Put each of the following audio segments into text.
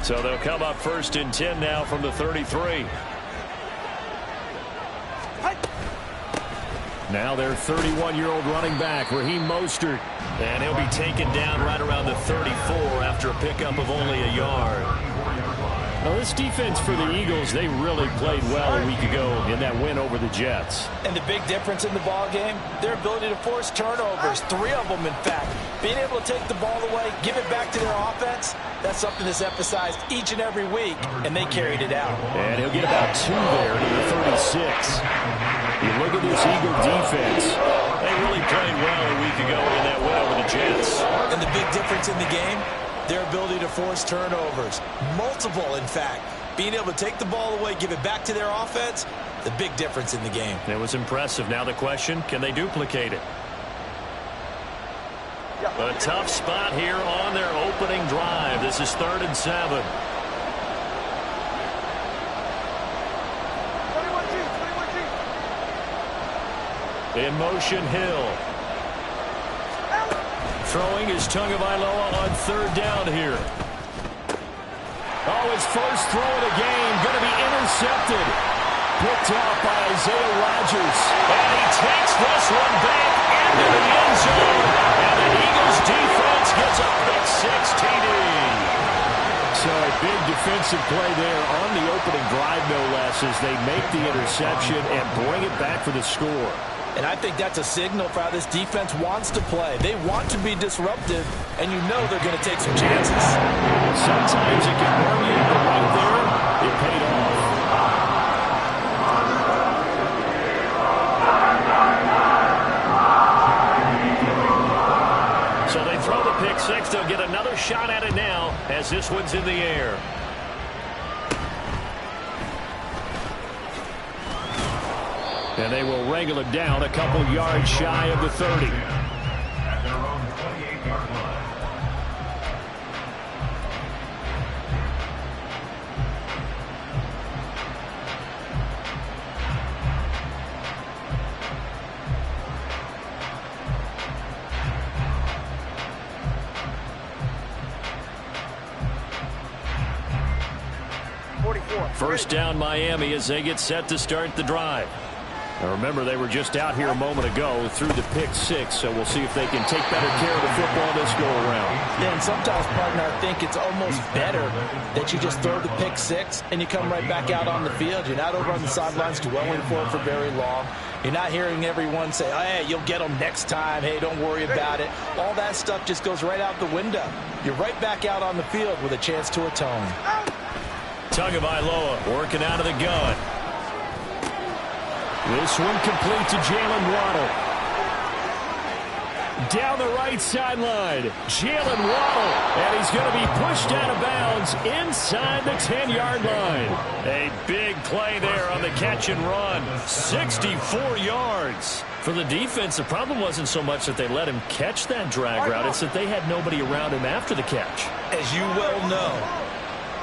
So they'll come up 1st and 10 now from the 33. Now their 31-year-old running back, Raheem Mostert. And he'll be taken down right around the 34 after a pickup of only a yard. Now this defense for the Eagles, they really played well a week ago in that win over the Jets. And the big difference in the ball game, their ability to force turnovers, 3 of them in fact. Being able to take the ball away, give it back to their offense, that's something that's emphasized each and every week, and they carried it out. And he'll get about 2 there to the 36. You look at this Eagle defense. They really played well a week ago in that win over the Jets. And the big difference in the game, their ability to force turnovers. Multiple, in fact. Being able to take the ball away, give it back to their offense, the big difference in the game. It was impressive. Now the question, can they duplicate it? A tough spot here on their opening drive. This is 3rd and 7. In motion, Hill. Throwing is Tagovailoa on 3rd down here. Oh, his first throw of the game going to be intercepted. Picked off by Isaiah Rodgers. And he takes this one back into the end zone. And the Eagles defense gets a pick-6 TD. So a big defensive play there on the opening drive, no less, as they make the interception and bring it back for the score. And I think that's a signal for how this defense wants to play. They want to be disruptive, and you know they're going to take some chances. Sometimes it can burn you, but right there, it paid off. So they throw the pick-6. They'll get another shot at it now as this one's in the air. And they will wrangle it down a couple yards shy of the 30. At their own 28-yard line. First down Miami as they get set to start the drive. Now remember, they were just out here a moment ago through the pick-6, so we'll see if they can take better care of the football this go-around. Yeah, and sometimes, partner, I think it's almost better that you just throw the pick-6 and you come right back out on the field. You're not over on the sidelines dwelling for it for very long. You're not hearing everyone say, oh, hey, you'll get them next time. Hey, don't worry about it. All that stuff just goes right out the window. You're right back out on the field with a chance to atone. Tagovailoa working out of the gun. This one complete to Jalen Waddle. Down the right sideline, Jalen Waddle, and he's going to be pushed out of bounds inside the 10-yard line. A big play there on the catch and run. 64 yards. For the defense, the problem wasn't so much that they let him catch that drag route. It's that they had nobody around him after the catch. As you well know,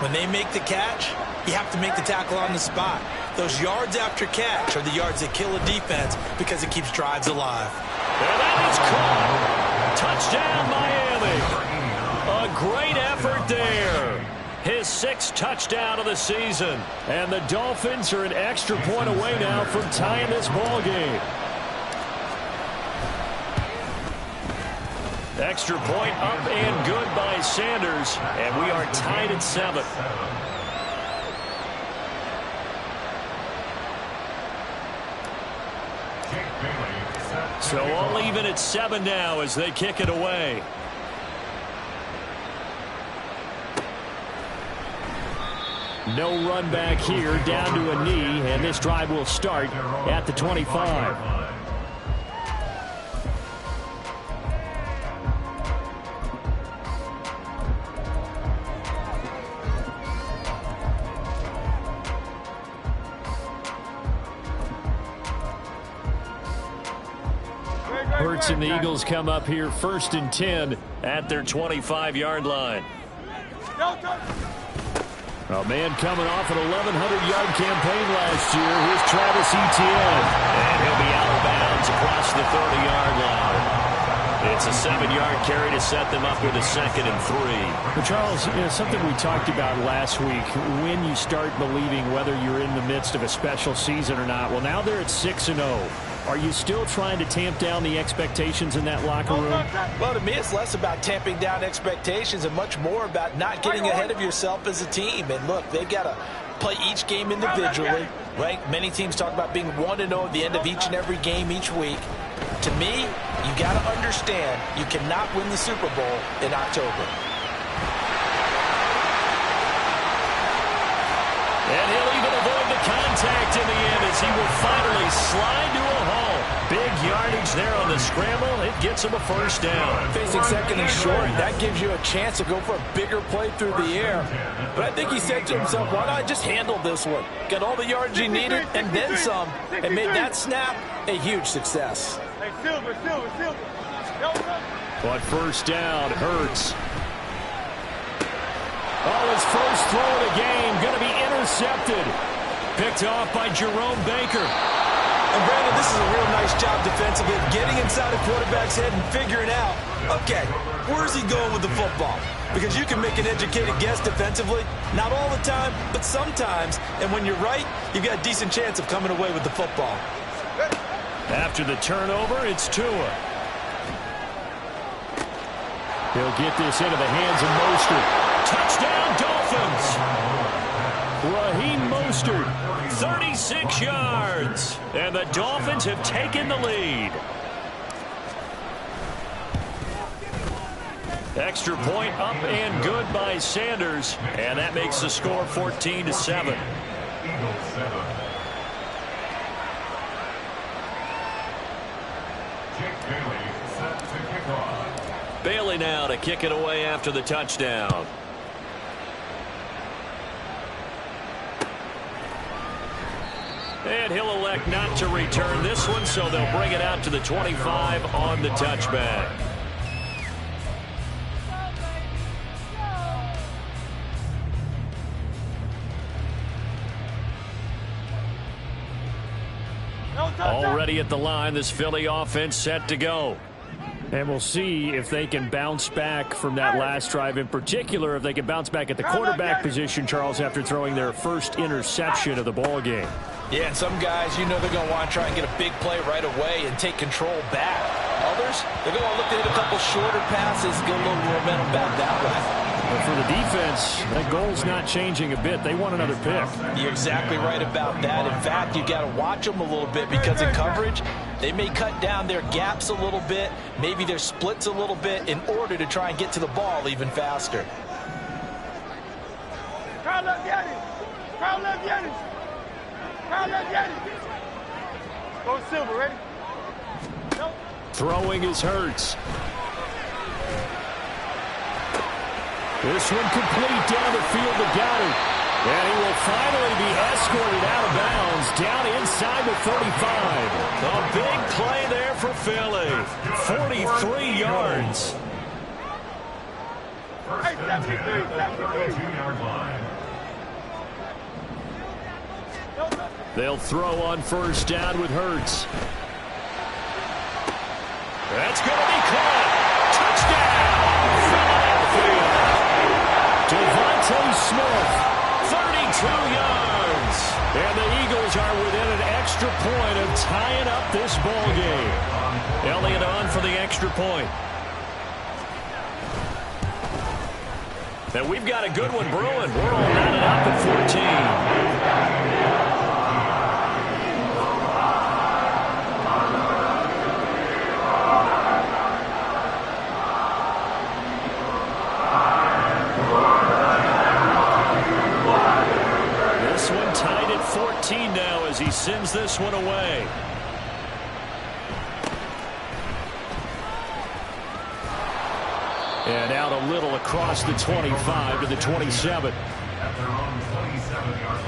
when they make the catch, you have to make the tackle on the spot. Those yards after catch are the yards that kill a defense because it keeps drives alive. And that is caught. Touchdown, Miami. A great effort there. His 6th touchdown of the season. And the Dolphins are an extra point away now from tying this ball game. Extra point up and good by Sanders. And we are tied at 7. So all even at 7 now as they kick it away. No run back here, down to a knee, and this drive will start at the 25. Hurts and the Eagles come up here 1st and 10 at their 25-yard line. A man coming off an 1,100-yard campaign last year. Here's Travis Etienne. And he'll be out of bounds across the 30-yard line. It's a 7-yard carry to set them up with a 2nd and 3. But Charles, something we talked about last week, when you start believing whether you're in the midst of a special season or not. Well, now they're at 6-0. Are you still trying to tamp down the expectations in that locker room? Well, to me, it's less about tamping down expectations and much more about not getting ahead of yourself as a team. And look, they've got to play each game individually, right? Many teams talk about being 1-0 at the end of each and every game each week. To me, you got to understand you cannot win the Super Bowl in October. And he'll even avoid the contact in the end as he will finally slide to a hole. Big yardage there on the scramble. It gets him a 1st down. Facing 2nd and short, that gives you a chance to go for a bigger play through the air. But I think he said to himself, why not just handle this one? Got all the yards he needed and then some, and made that snap a huge success. Hey, Silver. On 1st down, Hurts. Oh, his first throw of the game going to be intercepted. Picked off by Jerome Baker. And Brandon, this is a real nice job defensively, getting inside a quarterback's head and figuring out, okay, where's he going with the football? Because you can make an educated guess defensively, not all the time, but sometimes. And when you're right, you've got a decent chance of coming away with the football. After the turnover, it's Tua. He'll get this into the hands of Mostert. Touchdown, Dolphins. Raheem Mostert, 36 yards. And the Dolphins have taken the lead. Extra point up and good by Sanders. And that makes the score 14-7. Bailey now to kick it away after the touchdown. And he'll elect not to return this one, so they'll bring it out to the 25 on the touchback. Already at the line, this Philly offense set to go. And we'll see if they can bounce back from that last drive. In particular, if they can bounce back at the quarterback position, Charles, after throwing their first interception of the ball game. Yeah, and some guys, you know they're going to want to try and get a big play right away and take control back. Others, they're going to look to hit a couple shorter passes, get a little momentum back that way. But for the defense, that goal's not changing a bit. They want another pick. You're exactly right about that. In fact, you got to watch them a little bit because in coverage, they may cut down their gaps a little bit, maybe their splits a little bit in order to try and get to the ball even faster. Crowd left Yannis. Crowd left Yannis. Crowd left Yannis. Go Silver, ready? Nope. Throwing is Hurts. This one complete down the field to Goddard. And he will finally be escorted out of bounds down inside the 35. A big play there for Philly. 43 yards. Hey, 73. They'll throw on 1st down with Hurts. That's going to be caught. Touchdown, Philadelphia. Devontae Smith, 32 yards. And the Eagles are within an extra point of tying up this ball game. Elliott on for the extra point. And we've got a good one brewing. We're all knotted up at 14. Tied at 14 now as he sends this one away. And out a little across the 25 to the 27. At their own 27-yard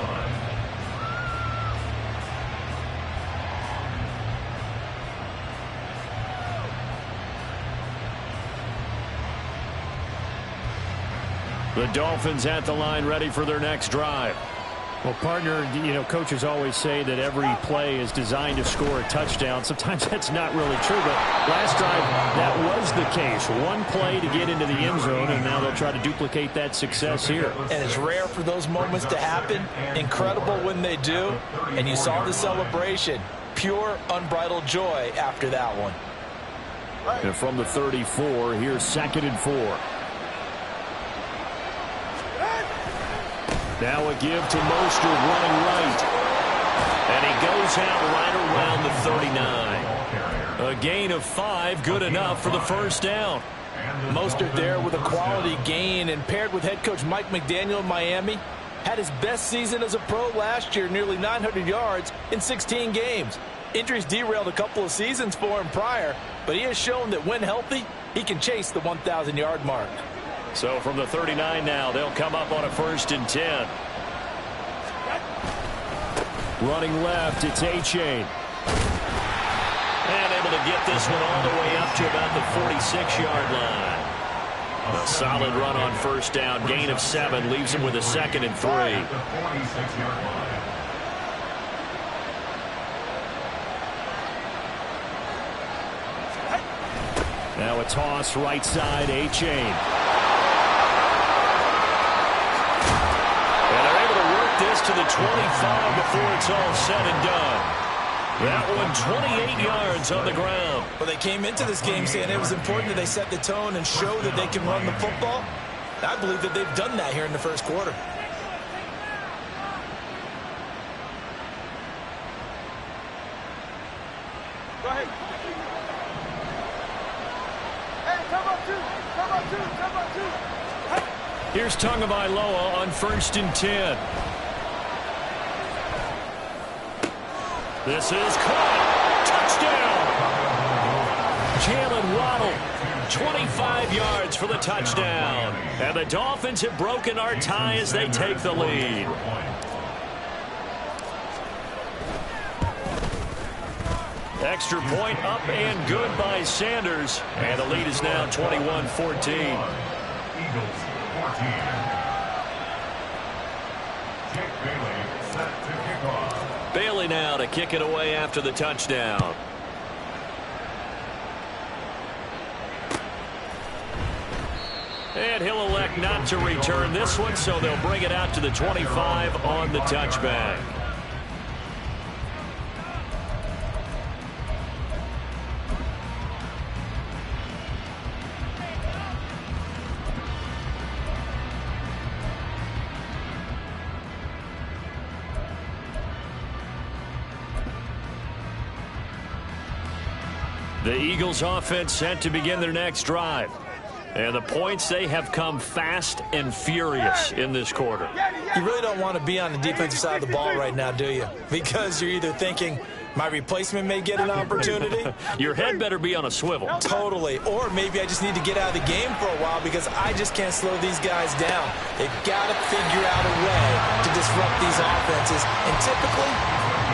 line. The Dolphins at the line ready for their next drive. Well, partner, you know, coaches always say that every play is designed to score a touchdown. Sometimes that's not really true, but last drive, that was the case. One play to get into the end zone, and now they'll try to duplicate that success here. And it's rare for those moments to happen. Incredible when they do. And you saw the celebration. Pure, unbridled joy after that one. And from the 34, here's 2nd and 4. Now a give to Mostert running right. And he goes out right around the 39. A gain of 5, good enough for the first down. Mostert there with a quality gain, and paired with head coach Mike McDaniel in Miami, had his best season as a pro last year, nearly 900 yards in 16 games. Injuries derailed a couple of seasons for him prior, but he has shown that when healthy, he can chase the 1,000-yard mark. So from the 39 now, they'll come up on a 1st and 10. Running left, it's A-Chain. And able to get this one all the way up to about the 46-yard line. A solid run on 1st down, gain of 7, leaves him with a 2nd and 3. Now a toss right side, A-Chain. And they're able to work this to the 25 before it's all said and done. That one 28 yards on the ground. Well, they came into this game saying it was important that they set the tone and show that they can run the football. I believe that they've done that here in the first quarter. Go ahead. Hey, come on, two. Come on, two. Come on, two. Hey. Here's Tagovailoa on 1st and 10. This is caught. Touchdown. Jalen Waddle, 25 yards for the touchdown. And the Dolphins have broken our tie as they take the lead. Extra point up and good by Sanders. And the lead is now 21-14. Eagles 14. Bailey now to kick it away after the touchdown. And he'll elect not to return this one, so they'll bring it out to the 25 on the touchback. The Eagles offense set to begin their next drive. And the points, they have come fast and furious in this quarter. You really don't want to be on the defensive side of the ball right now, do you? Because you're either thinking, my replacement may get an opportunity. Your head better be on a swivel. Totally. Or maybe I just need to get out of the game for a while because I just can't slow these guys down. They've got to figure out a way to disrupt these offenses. And typically,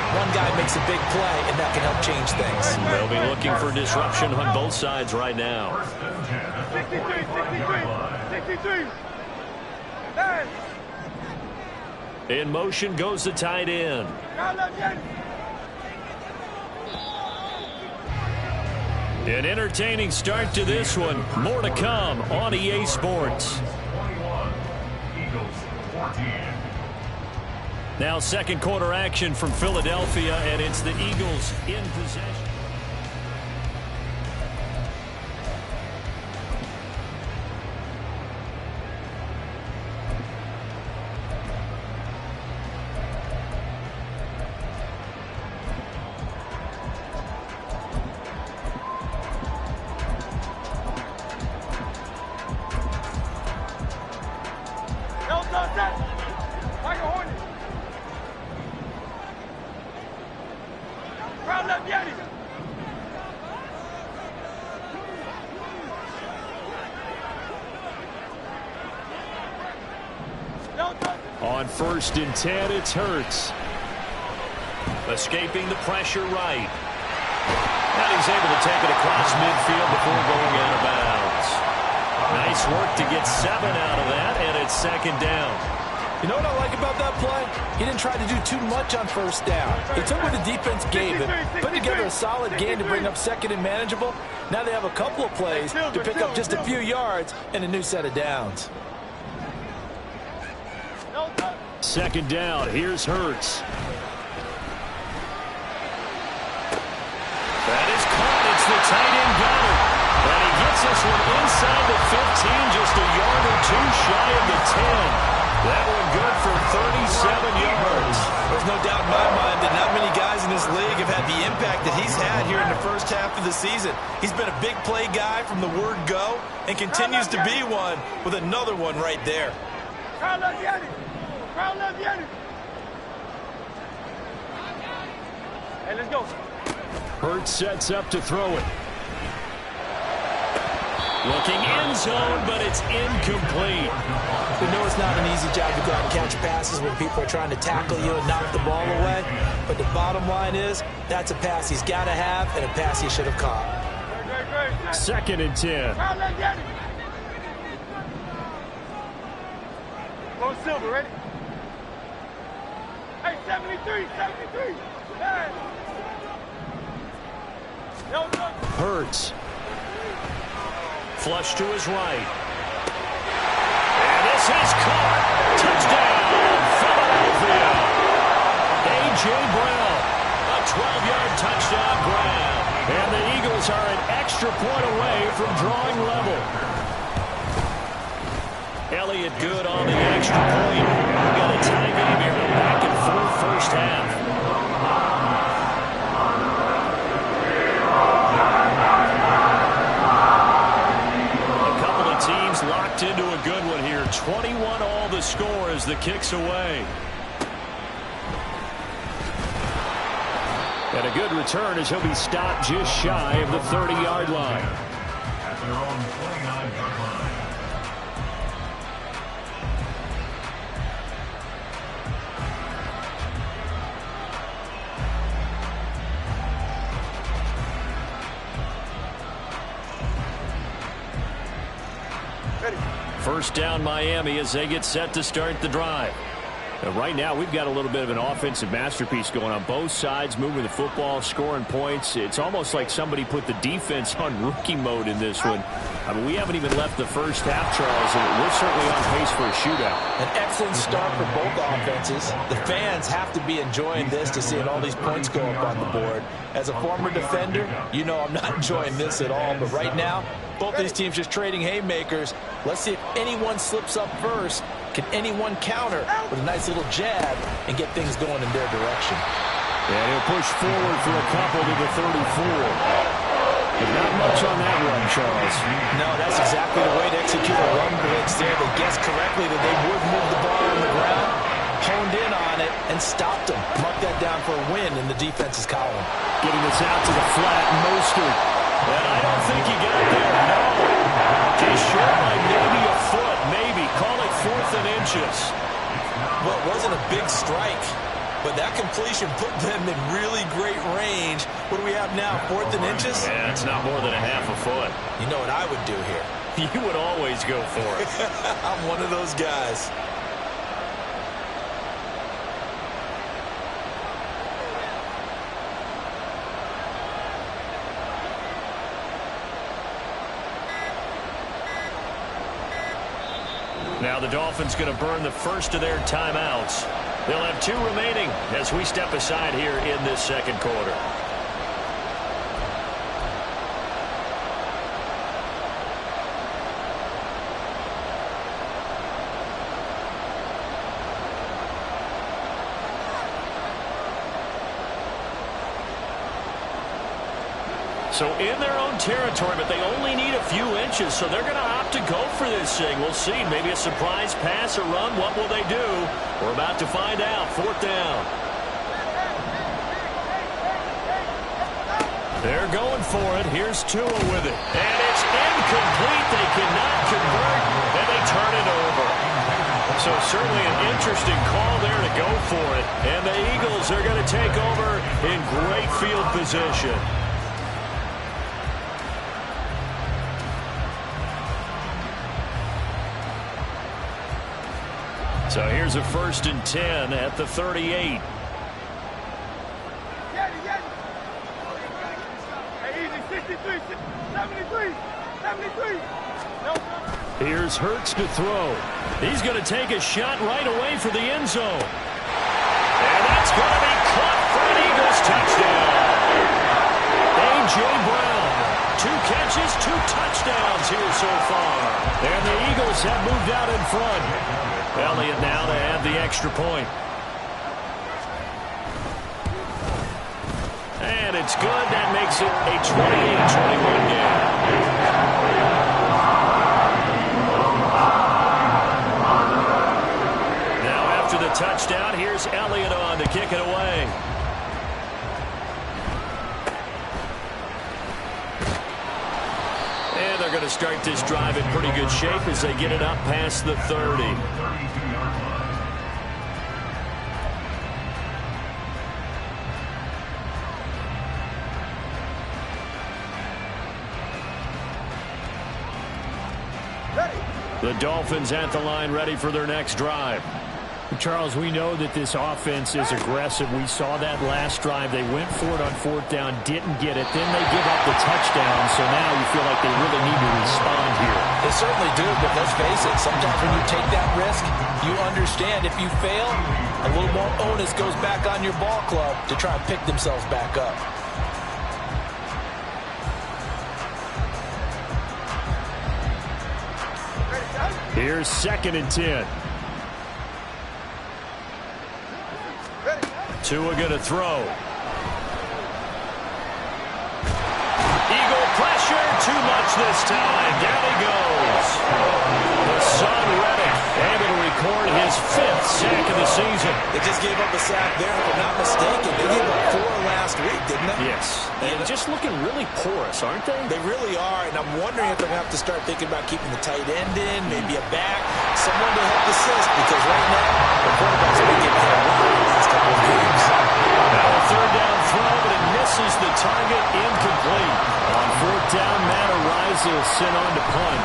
one guy makes a big play, and that can help change things. They'll be looking for disruption on both sides right now. 63. Hey. In motion goes the tight end. An entertaining start to this one. More to come on EA Sports. 21. Eagles 14. Now second quarter action from Philadelphia, and it's the Eagles in possession. On 1st and 10, it's Hurts. Escaping the pressure right. And he's able to take it across midfield before going out of bounds. Nice work to get 7 out of that, and it's 2nd down. You know what I like about that play? He didn't try to do too much on first down. He took what the defense gave him, put together a solid game to bring up second and manageable. Now they have a couple of plays to pick up just a few yards and a new set of downs. Second down, here's Hurts. That is caught. It's the tight end gunner. And he gets this one inside the 15, just a yard or two shy of the 10. That one good for 37 yards. There's no doubt in my mind that not many guys in this league have had the impact that he's had here in the first half of the season. He's been a big play guy from the word go and continues to be one with another one right there. Hey, let's go. Hurts sets up to throw it. Looking end zone, but it's incomplete. We know it's not an easy job to go out and catch passes when people are trying to tackle you and knock the ball away. But the bottom line is, that's a pass he's got to have and a pass he should have caught. Second and 10. Go Silver, ready? Hey, 73. Hey. Hurts. Flush to his right. And this is caught. Touchdown, Philadelphia. A.J. Brown, a 12-yard touchdown grab. And the Eagles are an extra point away from drawing level. Elliott good on the extra point. We've got a tie game here in a back-and-forth first half. Teams locked into a good one here. 21 all the score as the kick's away. And a good return as he'll be stopped just shy of the 30-yard line. At their own 29-yard line. First down Miami as they get set to start the drive. Right now, we've got a little bit of an offensive masterpiece going on both sides, moving the football, scoring points. It's almost like somebody put the defense on rookie mode in this one. I mean, we haven't even left the first half, Charles, and we're certainly on pace for a shootout. An excellent start for both offenses. The fans have to be enjoying this to seeing all these points go up on the board. As a former defender, you know I'm not enjoying this at all, but right now, both these teams just trading haymakers. Let's see if anyone slips up first. Can anyone counter with a nice little jab and get things going in their direction? And he'll push forward for a couple to the 34. But not much on that run, Charles. No, that's exactly the way to execute a run blitz there. They guessed correctly that they would move the ball on the ground, honed in on it, and stopped them. Mark that down for a win in the defense's column. Getting this out to the flat, Mostert. And I don't think he got there. No. Just short by maybe a foot, maybe. Call it 4th and inches. Well, it wasn't a big strike, but that completion put them in really great range. What do we have now, 4th and inches? Yeah, it's not more than a half a foot. You know what I would do here? You would always go for it. I'm one of those guys. Now the Dolphins going to burn the first of their timeouts. They'll have 2 remaining as we step aside here in this second quarter. So in their own territory, but they only need a few inches, so they're going to opt to go for this thing. We'll see. Maybe a surprise pass or run. What will they do? We're about to find out. 4th down. They're going for it. Here's Tua with it. And it's incomplete. They cannot convert, and they turn it over. So certainly an interesting call there to go for it. And the Eagles are going to take over in great field position. So here's a 1st and 10 at the 38. Hey, easy, 63, 73, 73. No, Here's Hurts to throw. He's going to take a shot right away for the end zone. And that's going to be caught for an Eagles touchdown. A.J. Brown, 2 catches, 2 touchdowns here so far. And the Eagles have moved out in front. Elliott now to add the extra point. And it's good. That makes it a 28-21 game. After the touchdown, here's Elliott on to kick it away. And they're going to start this drive in pretty good shape as they get it up past the 30. The Dolphins at the line ready for their next drive. Charles, we know that this offense is aggressive. We saw that last drive. They went for it on 4th down, didn't get it. Then they give up the touchdown. So now you feel like they really need to respond here. They certainly do, but let's face it. Sometimes when you take that risk, you understand if you fail, a little more onus goes back on your ball club to try and pick themselves back up. Here's 2nd and 10. Tua going to throw. Eagle pressure, too much this time. Down he goes. The son Reddick able to record his 5th sack of the season. They just gave up a sack there, if I'm not mistaken. They gave up 4 last week, didn't they? Yes. And just looking really porous, aren't they? They really are, and I'm wondering if they're going to have to start thinking about keeping the tight end in, maybe a back, someone to help assist, because right now, the quarterback's been getting hit a lot in the last couple of games. Now a 3rd down throw, but it misses the target, incomplete. On 4th down, Matt Araiza is sent on to punt.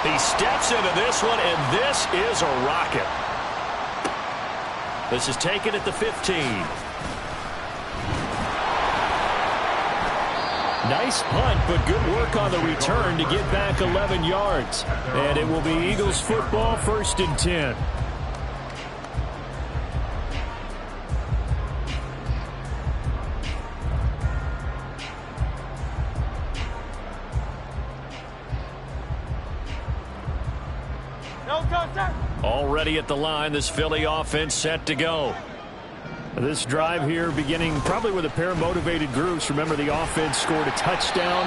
He steps into this one, and this is a rocket. This is taken at the 15. Nice punt, but good work on the return to get back 11 yards. And it will be Eagles football, 1st and 10. Already at the line, this Philly offense set to go. This drive here beginning probably with a pair of motivated groups. Remember, the offense scored a touchdown.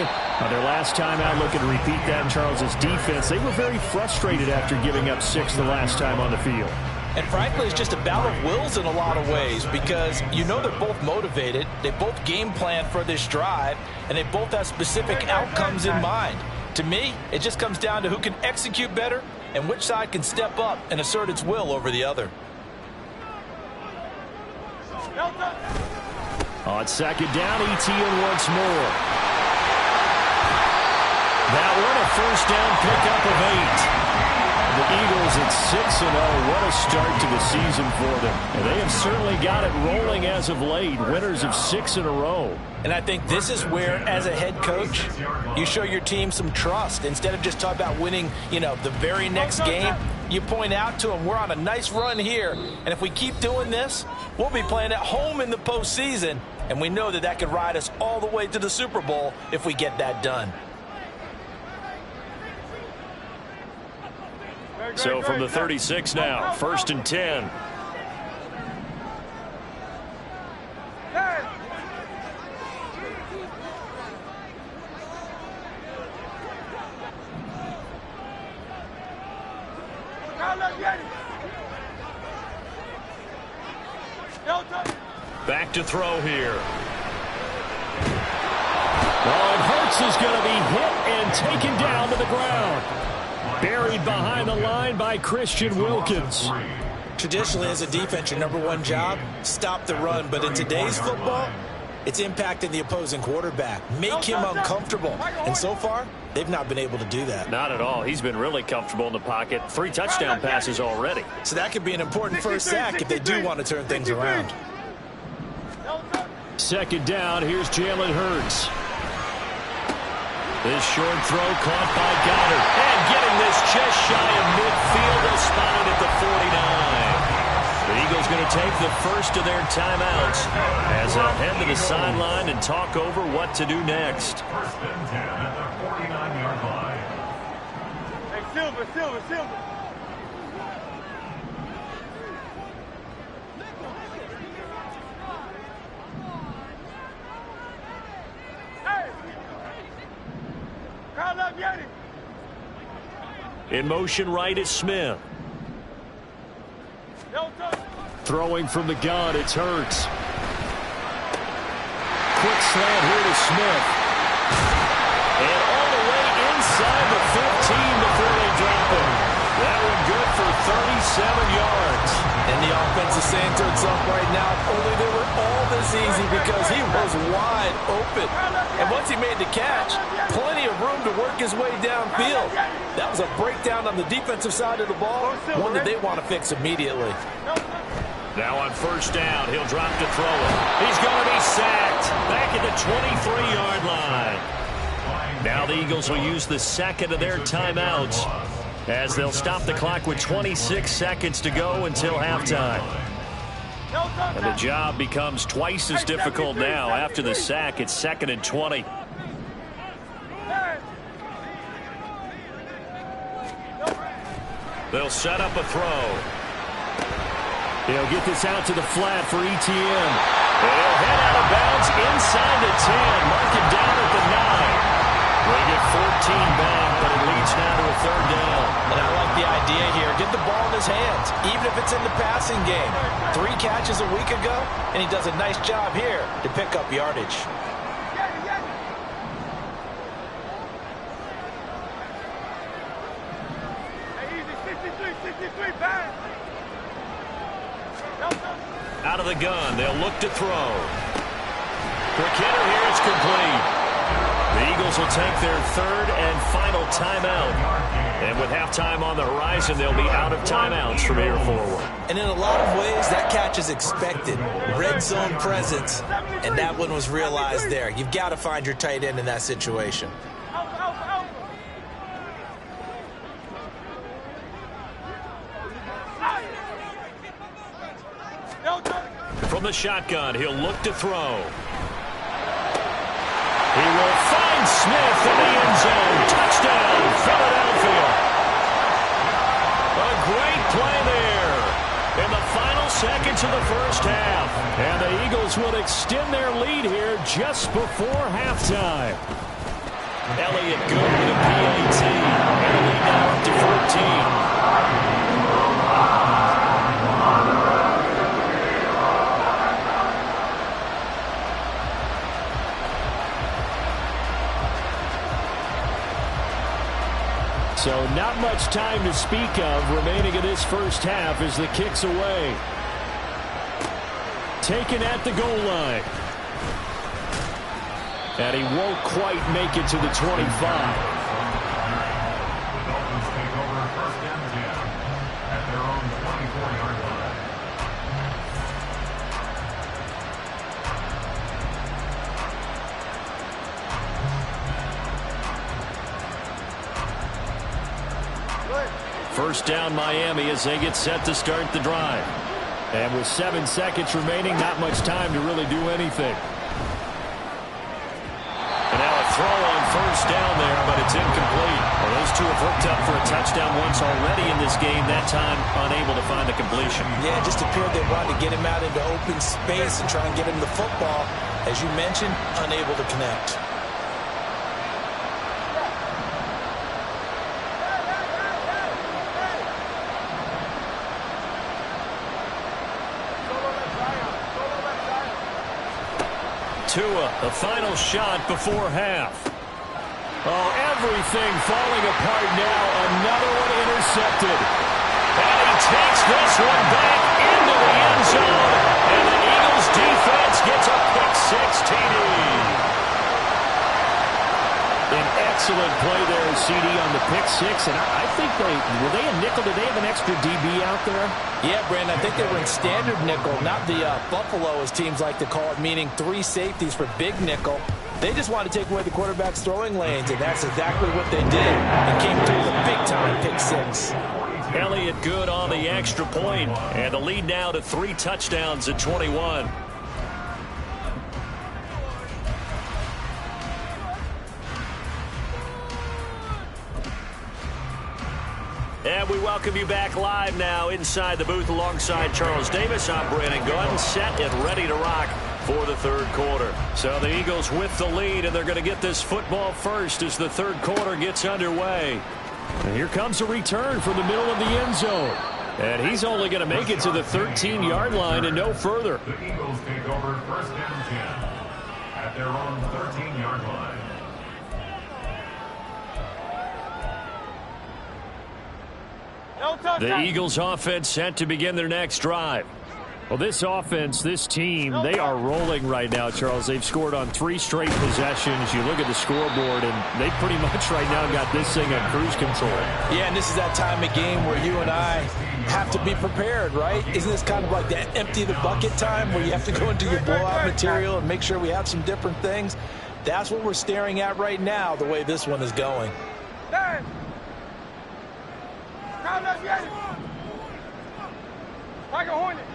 Their last time out, looking to repeat that in Charles's defense. They were very frustrated after giving up 6 the last time on the field. And frankly, it's just a battle of wills in a lot of ways, because you know they're both motivated. They both game plan for this drive, and they both have specific outcomes in mind. To me, it just comes down to who can execute better and which side can step up and assert its will over the other. On 2nd down, Etienne once more. That one a 1st down pickup of 8. The Eagles at 6-0. What a start to the season for them. And they have certainly got it rolling as of late. Winners of 6 in a row. And I think this is where, as a head coach, you show your team some trust. Instead of just talking about winning, the very next game, you point out to them, we're on a nice run here. And if we keep doing this, we'll be playing at home in the postseason. And we know that could ride us all the way to the Super Bowl if we get that done. So from the 36 now, 1st and 10. Back to throw here. Well, and Hurts is going to be hit and taken down to the ground. Buried behind the line by Christian Wilkins. Traditionally, as a defense, your #1 job, stop the run. But in today's football, it's impacting the opposing quarterback. Make him uncomfortable. And so far, they've not been able to do that. Not at all. He's been really comfortable in the pocket. 3 touchdown passes already. So that could be an important first sack if they do want to turn things around. Second down, here's Jalen Hurts. This short throw caught by Goddard. And getting this just shy of midfield, they'll spot it at the 49. The Eagles going to take the first of their timeouts as they head to the sideline and talk over what to do next. First and 10 at the 49-yard line. Hey, Silver. In motion right is Smith. Throwing from the gun, it's Hurts. Quick slant here to Smith. And all the way inside the 15 before they drop him. That one good for 37 yards. And the offense is saying to itself right now, only they were all this easy because he was wide open. And once he made the catch, plenty of room to work his way downfield. That was a breakdown on the defensive side of the ball, one that they want to fix immediately. Now on first down, he'll drop to throw it. He's going to be sacked back at the 23-yard line. Now the Eagles will use the second of their timeouts as they'll stop the clock with 26 seconds to go until halftime. And the job becomes twice as difficult now after the sack. It's 2nd and 20. They'll set up a throw. He'll get this out to the flat for Etienne. He'll head out of bounds inside the 10. Mark it down at the 9. They get 14 back, but it leads now to a 3rd down. And I like the idea here. Get the ball in his hands, even if it's in the passing game. 3 catches a week ago, and he does a nice job here to pick up yardage. Out of the gun, they'll look to throw. Quick hitter here, it's complete. The Eagles will take their 3rd and final timeout. And with halftime on the horizon, they'll be out of timeouts from here forward. And in a lot of ways, that catch is expected. Red zone presence, and that one was realized there. You've got to find your tight end in that situation. From the shotgun, he'll look to throw. He will find Smith in the end zone. Touchdown, Philadelphia. A great play there in the final seconds of the first half. And the Eagles will extend their lead here just before halftime. Elliott good with a PAT. And the lead now up to 14. So not much time to speak of remaining in this first half as the kick's away. Taken at the goal line. And he won't quite make it to the 25. The Dolphins take over 1st and 10 at their own 24-yard line. First down Miami as they get set to start the drive. And with 7 seconds remaining, not much time to really do anything. And now a throw on first down there, but it's incomplete. Well, those two have hooked up for a touchdown once already in this game, that time unable to find the completion. Yeah, it just appeared they wanted to get him out into open space and try and get him the football. As you mentioned, unable to connect. Tua, the final shot before half. Oh, everything falling apart now. Another one intercepted. And he takes this one back into the end zone. And the Eagles defense gets a pick six, Excellent play there, CD, on the pick six. And I think were they a nickel? Did they have an extra DB out there? Yeah, Brandon, I think they were in standard nickel, not the Buffalo, as teams like to call it, meaning 3 safeties for big nickel. They just wanted to take away the quarterback's throwing lanes, and that's exactly what they did. And came through with a big-time pick six. Elliott good on the extra point, and the lead now to 3 touchdowns at 21. And we welcome you back live now inside the booth alongside Charles Davis. I'm Brandon Gunn, set and ready to rock for the third quarter. So the Eagles with the lead, and they're going to get this football first as the third quarter gets underway. And here comes a return from the middle of the end zone. And he's only going to make it to the 13-yard line and no further. The Eagles take over first and 10 at their own 13-yard line. The Eagles offense set to begin their next drive. Well, this offense, this team, they are rolling right now, Charles. They've scored on 3 straight possessions. You look at the scoreboard, and they pretty much right now got this thing on cruise control. Yeah, and this is that time of game where you and I have to be prepared, right? Isn't this kind of like that empty the bucket time where you have to go into your blowout material and make sure we have some different things? That's what we're staring at right now, the way this one is going. Crowd left Yeti. Like a hornet.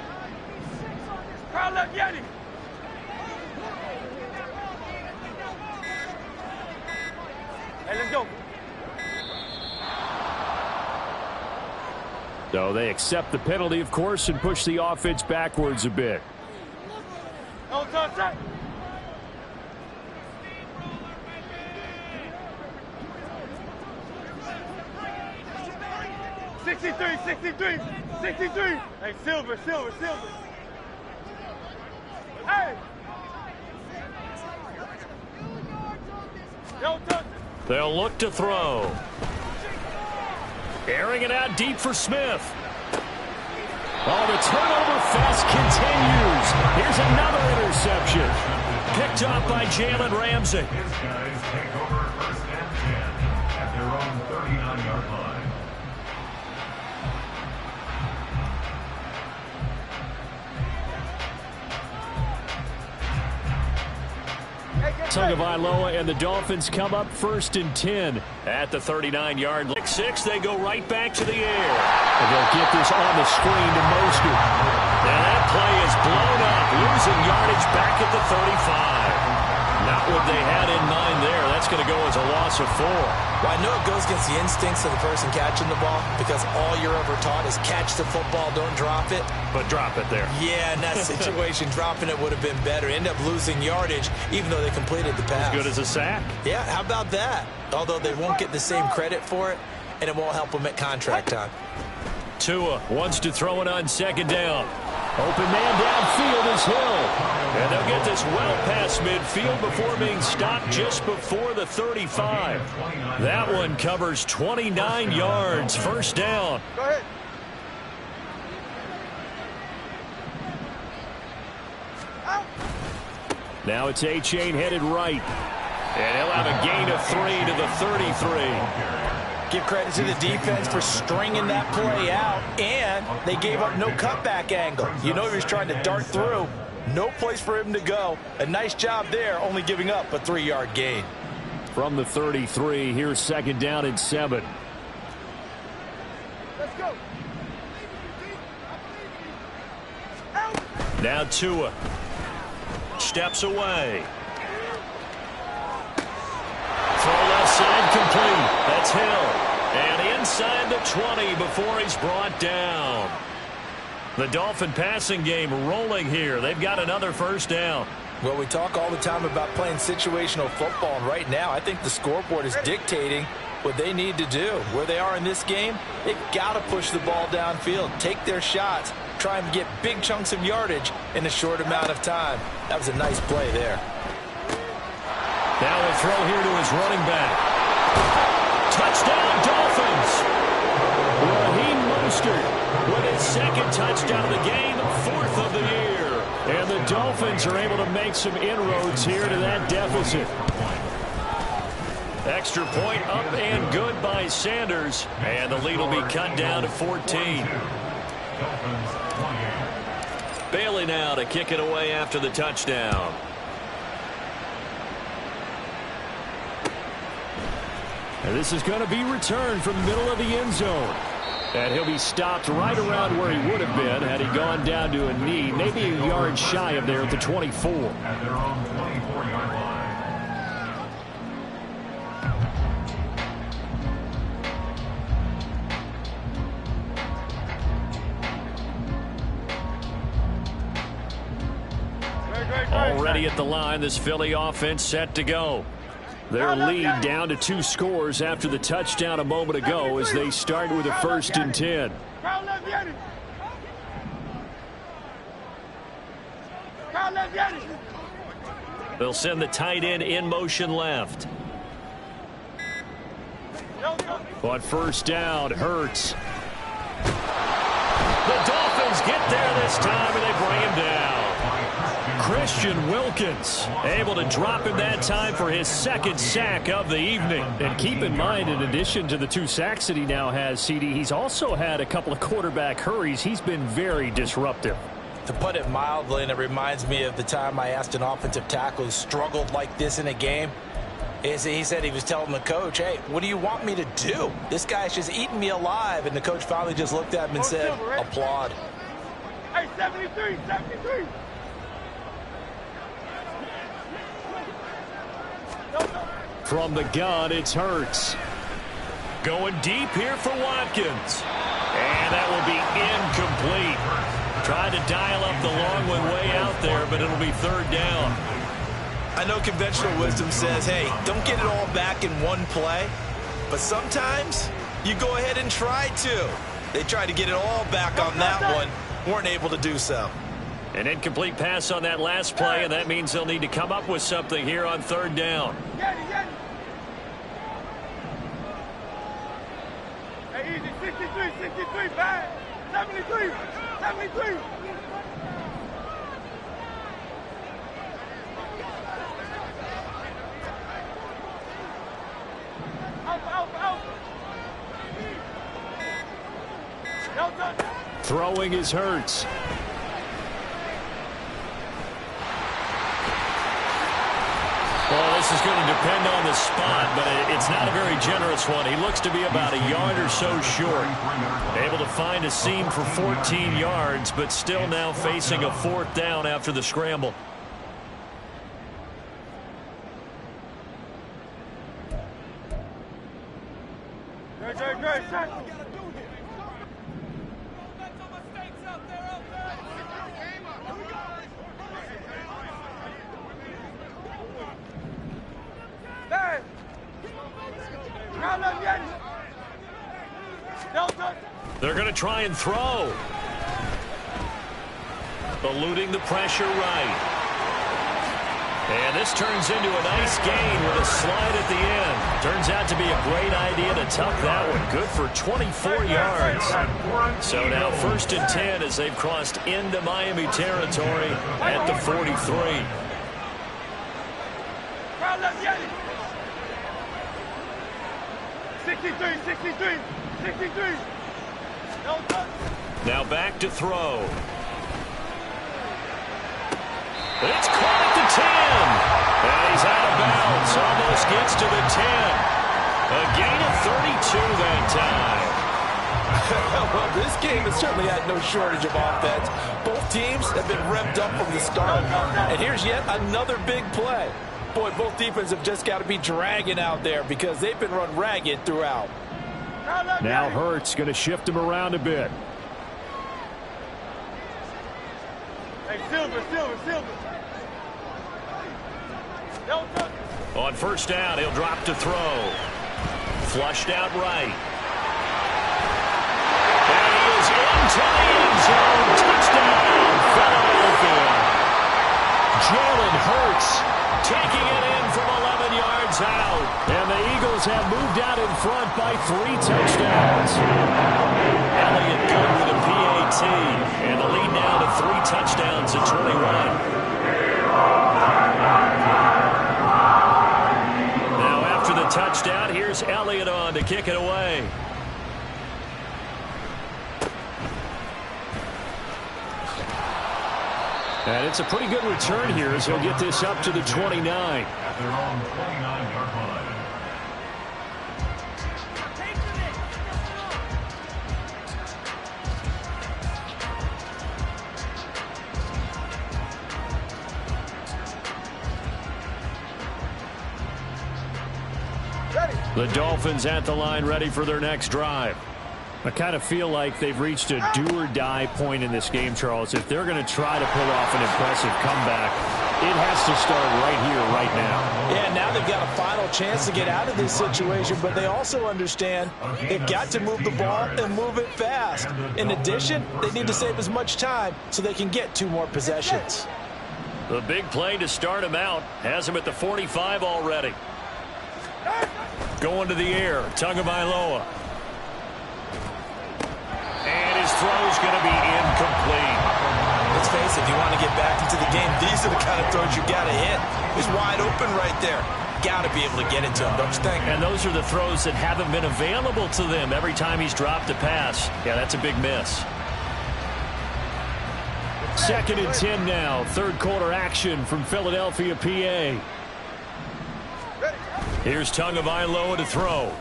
Crowd left Yeti. Hey, let's go. So they accept the penalty, of course, and push the offense backwards a bit. No touch. 63. Hey, silver. Hey! Don't touch it. They'll look to throw. Airing it out deep for Smith. Oh, the turnover fest continues. Here's another interception. Picked up by Jalen Ramsey. His guys take over first and 10 at their own 39-yard line. Tagovailoa and the Dolphins come up first and 10 at the 39-yard line. 6, they go right back to the air. And they'll get this on the screen to Mostert. And that play is blown up, losing yardage back at the 35. Not what they had in mind there. That's going to go as a loss of 4. Well, I know it goes against the instincts of the person catching the ball because all you're ever taught is catch the football, don't drop it. But drop it there. Yeah, in that situation, dropping it would have been better. End up losing yardage, even though they completed the pass. As good as a sack. Yeah, how about that? Although they won't get the same credit for it, and it won't help them at contract time. Tua wants to throw it on second down. Open man downfield is Hill. And they'll get this well past midfield before being stopped just before the 35. That one covers 29 yards. First down. Go ahead. Now it's A-Chain headed right. And he'll have a gain of 3 to the 33. Give credit to the defense for stringing that play out, and they gave up no cutback angle. You know he was trying to dart through. No place for him to go. A nice job there, only giving up a 3-yard gain. From the 33, here's second down and 7. Let's go. Now Tua steps away. Throw left side complete. That's Hill. And inside the 20 before he's brought down. The Dolphin passing game rolling here. They've got another first down. Well, we talk all the time about playing situational football, and right now I think the scoreboard is dictating what they need to do. Where they are in this game, they've got to push the ball downfield, take their shots, try and get big chunks of yardage in a short amount of time. That was a nice play there. Now a throw here to his running back. Touchdown, Dolphins! Raheem Mostert with his second touchdown of the game, 4th of the year. And the Dolphins are able to make some inroads here to that deficit. Extra point up and good by Sanders. And the lead will be cut down to 14. Bailey now to kick it away after the touchdown. And this is going to be returned from the middle of the end zone. And he'll be stopped right around where he would have been had he gone down to a knee, maybe a yard shy of there at the 24. At their own 24-yard line. Already at the line, this Philly offense set to go. Their lead down to 2 scores after the touchdown a moment ago as they start with a 1st and 10. They'll send the tight end in motion left. On 1st down, Hurts. The Dolphins get there this time and they bring him down. Christian Wilkins able to drop him that time for his 2nd sack of the evening. And keep in mind, in addition to the 2 sacks that he now has, CD, he's also had a couple of quarterback hurries. He's been very disruptive. To put it mildly, and it reminds me of the time I asked an offensive tackle who struggled like this in a game. He said he was telling the coach, hey, what do you want me to do? This guy's just eating me alive. And the coach finally just looked at him and said, applaud. Hey, 73, 73. From the gun, it's Hurts. Going deep here for Watkins. And that will be incomplete. Tried to dial up the long one way out there, but it'll be 3rd down. I know conventional wisdom says, hey, don't get it all back in one play. But sometimes you go ahead and try to. They tried to get it all back on that one. Weren't able to do so. An incomplete pass on that last play, and that means they'll need to come up with something here on 3rd down. Get it. Hey, easy. 63, bad. 73. Out. Throwing is Hurts. Well, this is going to depend on the spot, but it's not a very generous one. He looks to be about a yard or so short. Able to find a seam for 14 yards, but still now facing a 4th down after the scramble. Great. They're going to try and throw. Eluding the pressure right. And this turns into a nice gain with a slide at the end. Turns out to be a great idea to tuck that one. Good for 24 yards. So now 1st and 10 as they've crossed into Miami territory at the 43. Crowd left, get it. 63. Now back to throw. It's caught at the 10. And he's out of bounds. Almost gets to the 10. A gain of 32 that time. Well, this game has certainly had no shortage of offense. Both teams have been revved up from the start. And here's yet another big play. Boy, both defenses have just got to be dragging out there because they've been run ragged throughout. Now Hurts going to shift him around a bit. Hey, Silver. On 1st down, he'll drop to throw. Flushed out right. And he is into the end zone. Touchdown, Philadelphia. Jalen Hurts taking it in from 11 yards out. And the Eagles have moved out in front by 3 touchdowns. Elliott good with a PAT. And the lead now to 3 touchdowns at 21. touchdown. Here's Elliott on to kick it away. And it's a pretty good return here as he'll get this up to the 29. At their own 29-yard line. The Dolphins at the line ready for their next drive. I kind of feel like they've reached a do-or-die point in this game, Charles. If they're going to try to pull off an impressive comeback, it has to start right here, right now. Yeah, now they've got a final chance to get out of this situation, but they also understand they've got to move the ball and move it fast. In addition, they need to save as much time so they can get 2 more possessions. The big play to start him out has him at the 45 already. Going to the air, Tagovailoa. And his throw's going to be incomplete. Let's face it, if you want to get back into the game, these are the kind of throws you got to hit. He's wide open right there. Got to be able to get into him, don't you think? And those are the throws that haven't been available to them every time he's dropped a pass. Yeah, that's a big miss. 2nd and 10 now. Third quarter action from Philadelphia, PA. Here's Tagovailoa to throw.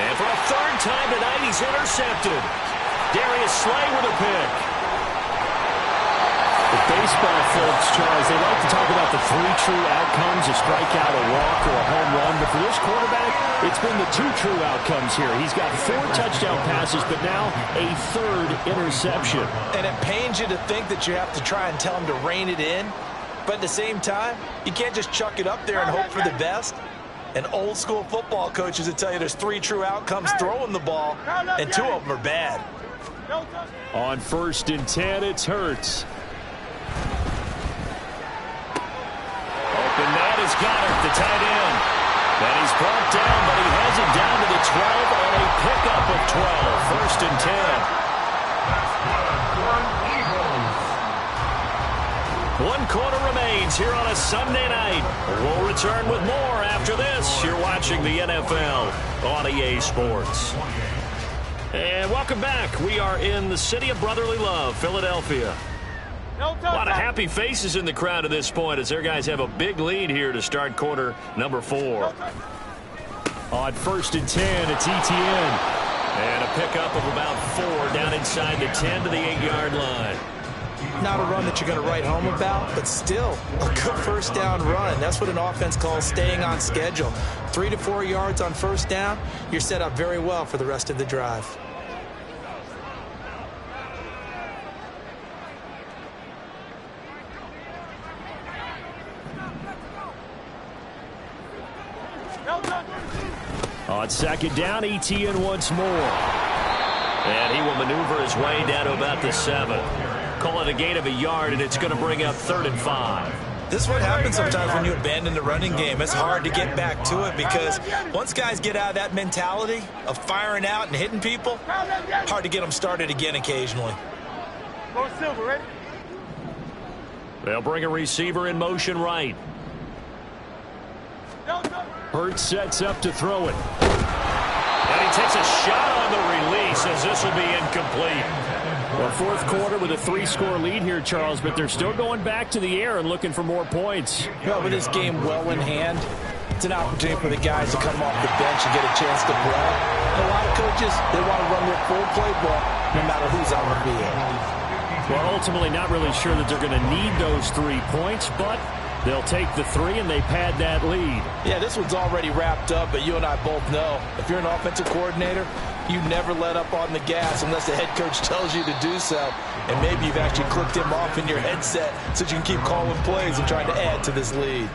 And for a 3rd time tonight, he's intercepted. Darius Slay with a pick. The baseball folks, Charles, they like to talk about the 3 true outcomes, a strikeout, a walk, or a home run. But for this quarterback, it's been the 2 true outcomes here. He's got 4 touchdown passes, but now a 3rd interception. And it pains you to think that you have to try and tell him to rein it in. But at the same time, you can't just chuck it up there and hope for the best. And old-school football coaches will tell you there's 3 true outcomes throwing the ball, and 2 of them are bad. On 1st and 10, it's Hurts. Open man is Goddard, the tight end. And he's brought down, but he has it down to the 12 on a pickup of 12. 1st and 10. 1 quarter remains here on a Sunday night. We'll return with more after this. You're watching the NFL on EA Sports. And welcome back. We are in the city of brotherly love, Philadelphia. A lot of happy faces in the crowd at this point as their guys have a big lead here to start quarter number 4. On 1st and 10, it's ETN. And a pickup of about 4 down inside the 10 to the 8-yard line. Not a run that you're going to write home about, but still a good 1st down run. That's what an offense calls staying on schedule. 3 to 4 yards on 1st down, you're set up very well for the rest of the drive. On 2nd down, ETN once more. And he will maneuver his way down to about the 7. Call it a gain of a yard, and it's going to bring up 3rd and 5. This is what happens sometimes when you abandon the running game. It's hard to get back to it because once guys get out of that mentality of firing out and hitting people, hard to get them started again occasionally. Go Silver, ready? They'll bring a receiver in motion right. Hurts sets up to throw it. And he takes a shot on the release as this will be incomplete. Well, 4th quarter with a 3-score lead here, Charles, but they're still going back to the air and looking for more points. Well, with this game well in hand, it's an opportunity for the guys to come off the bench and get a chance to play. And a lot of coaches, they want to run their full playbook no matter who's on the field. Well, ultimately not really sure that they're going to need those 3 points, but they'll take the 3 and they pad that lead. Yeah, this one's already wrapped up, but you and I both know if you're an offensive coordinator, you never let up on the gas unless the head coach tells you to do so. And maybe you've actually clicked him off in your headset so you can keep calling plays and trying to add to this lead.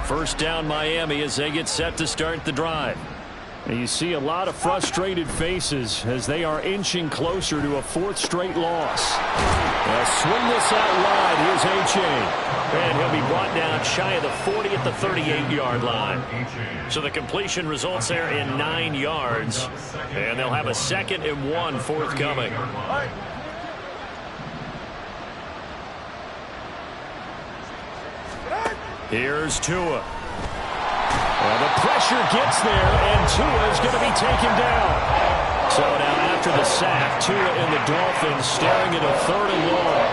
First down Miami as they get set to start the drive. And you see a lot of frustrated faces as they are inching closer to a 4th straight loss. They'll swing this out wide. Here's H.A. And he'll be brought down shy of the 40 at the 38-yard line. So the completion results there in 9 yards. And they'll have a 2nd and 1 forthcoming. Here's Tua. Well, the pressure gets there, and Tua is going to be taken down. So now after the sack, Tua and the Dolphins staring at a 3rd and long.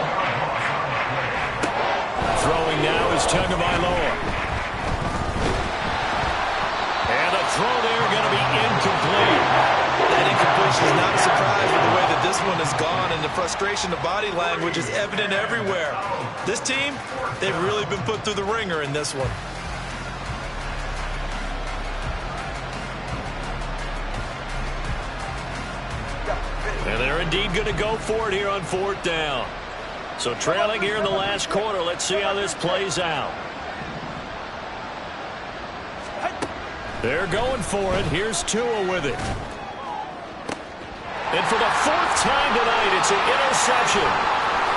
Throwing now is Tagovailoa. And the throw there going to be incomplete. That incompletion is not a surprise with the way that this one has gone, and the frustration, the body language is evident everywhere. This team, they've really been put through the ringer in this one. And they're indeed going to go for it here on 4th down. So trailing here in the last quarter. Let's see how this plays out. They're going for it. Here's Tua with it. And for the 4th time tonight, it's an interception.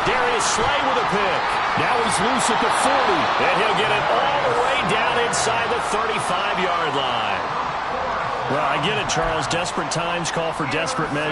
Darius Slay with a pick. Now he's loose at the 40. And he'll get it all the way down inside the 35-yard line. Well, I get it, Charles. Desperate times call for desperate measures.